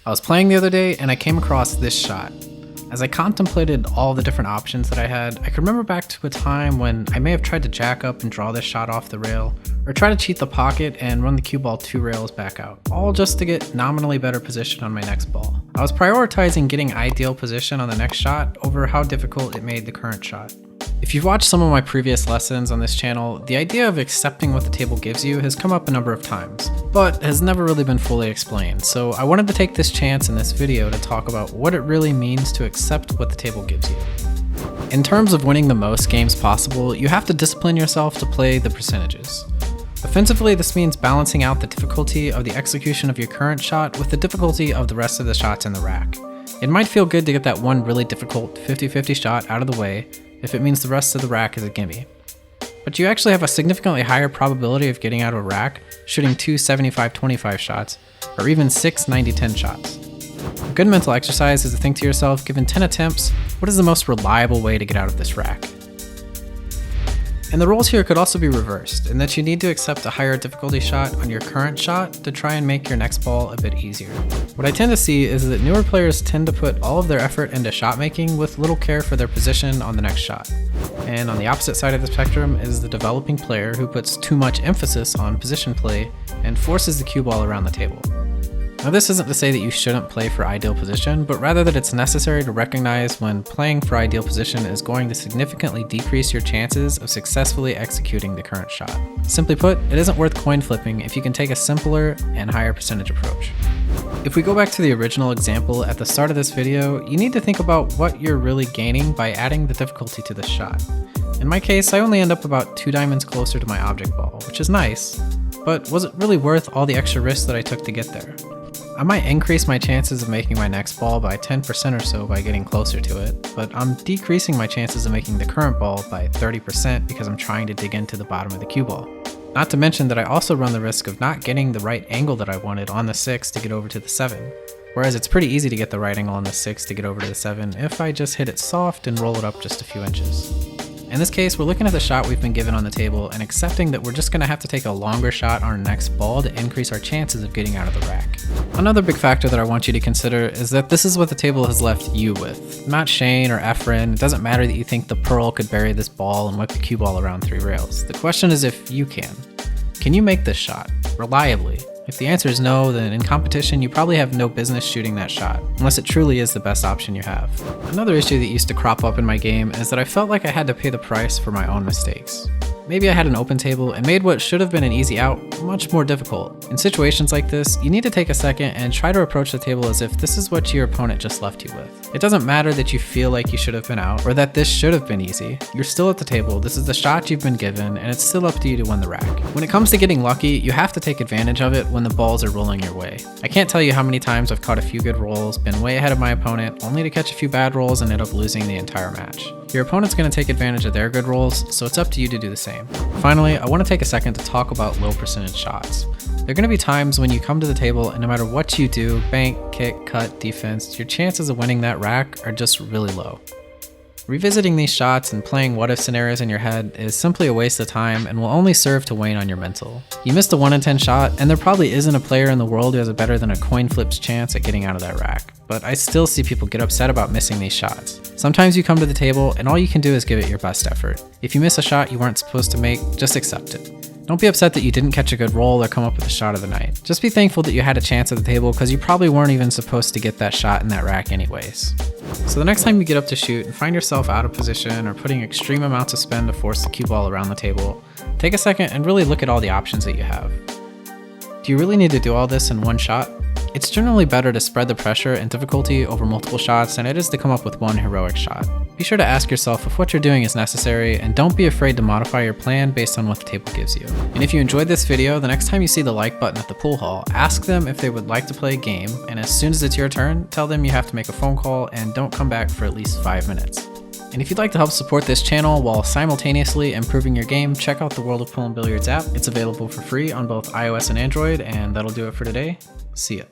I was playing the other day and I came across this shot. As I contemplated all the different options that I had, I could remember back to a time when I may have tried to jack up and draw this shot off the rail, or try to cheat the pocket and run the cue ball 2 rails back out, all just to get nominally better position on my next ball. I was prioritizing getting ideal position on the next shot over how difficult it made the current shot. If you've watched some of my previous lessons on this channel, the idea of accepting what the table gives you has come up a number of times, but has never really been fully explained, so I wanted to take this chance in this video to talk about what it really means to accept what the table gives you. In terms of winning the most games possible, you have to discipline yourself to play the percentages. Offensively, this means balancing out the difficulty of the execution of your current shot with the difficulty of the rest of the shots in the rack. It might feel good to get that one really difficult 50-50 shot out of the way if it means the rest of the rack is a gimme. But you actually have a significantly higher probability of getting out of a rack shooting 2 75-25 shots, or even 6 90-10 shots. A good mental exercise is to think to yourself, given 10 attempts, what is the most reliable way to get out of this rack? And the roles here could also be reversed, in that you need to accept a higher difficulty shot on your current shot to try and make your next ball a bit easier. What I tend to see is that newer players tend to put all of their effort into shot making with little care for their position on the next shot. And on the opposite side of the spectrum is the developing player who puts too much emphasis on position play and forces the cue ball around the table. Now, this isn't to say that you shouldn't play for ideal position, but rather that it's necessary to recognize when playing for ideal position is going to significantly decrease your chances of successfully executing the current shot. Simply put, it isn't worth coin flipping if you can take a simpler and higher percentage approach. If we go back to the original example at the start of this video, you need to think about what you're really gaining by adding the difficulty to this shot. In my case, I only end up about 2 diamonds closer to my object ball, which is nice, but was it really worth all the extra risks that I took to get there? I might increase my chances of making my next ball by 10% or so by getting closer to it, but I'm decreasing my chances of making the current ball by 30% because I'm trying to dig into the bottom of the cue ball. Not to mention that I also run the risk of not getting the right angle that I wanted on the 6 to get over to the 7, whereas it's pretty easy to get the right angle on the 6 to get over to the 7 if I just hit it soft and roll it up just a few inches. In this case, we're looking at the shot we've been given on the table and accepting that we're just going to have to take a longer shot on our next ball to increase our chances of getting out of the rack. Another big factor that I want you to consider is that this is what the table has left you with, not Shane or Efren. It doesn't matter that you think the Pearl could bury this ball and whip the cue ball around 3 rails. The question is if you can. Can you make this shot reliably? If the answer is no, then in competition you probably have no business shooting that shot, unless it truly is the best option you have. Another issue that used to crop up in my game is that I felt like I had to pay the price for my own mistakes. Maybe I had an open table and made what should have been an easy out much more difficult. In situations like this, you need to take a second and try to approach the table as if this is what your opponent just left you with. It doesn't matter that you feel like you should have been out or that this should have been easy. You're still at the table, this is the shot you've been given, and it's still up to you to win the rack. When it comes to getting lucky, you have to take advantage of it when the balls are rolling your way. I can't tell you how many times I've caught a few good rolls, been way ahead of my opponent, only to catch a few bad rolls and end up losing the entire match. Your opponent's going to take advantage of their good rolls, so it's up to you to do the same. Finally, I want to take a second to talk about low percentage shots. There are going to be times when you come to the table and no matter what you do, bank, kick, cut, defense, your chances of winning that rack are just really low. Revisiting these shots and playing what if scenarios in your head is simply a waste of time and will only serve to wane on your mental. You missed a 1 in 10 shot, and there probably isn't a player in the world who has a better than a coin flip's chance at getting out of that rack. But I still see people get upset about missing these shots. Sometimes you come to the table and all you can do is give it your best effort. If you miss a shot you weren't supposed to make, just accept it. Don't be upset that you didn't catch a good roll or come up with a shot of the night. Just be thankful that you had a chance at the table because you probably weren't even supposed to get that shot in that rack anyways. So the next time you get up to shoot and find yourself out of position or putting extreme amounts of spin to force the cue ball around the table, take a second and really look at all the options that you have. Do you really need to do all this in one shot? It's generally better to spread the pressure and difficulty over multiple shots than it is to come up with one heroic shot. Be sure to ask yourself if what you're doing is necessary, and don't be afraid to modify your plan based on what the table gives you. And if you enjoyed this video, the next time you see the like button at the pool hall, ask them if they would like to play a game, and as soon as it's your turn, tell them you have to make a phone call and don't come back for at least 5 minutes. And if you'd like to help support this channel while simultaneously improving your game, check out the World of Pool and Billiards app. It's available for free on both iOS and Android, and that'll do it for today. See ya.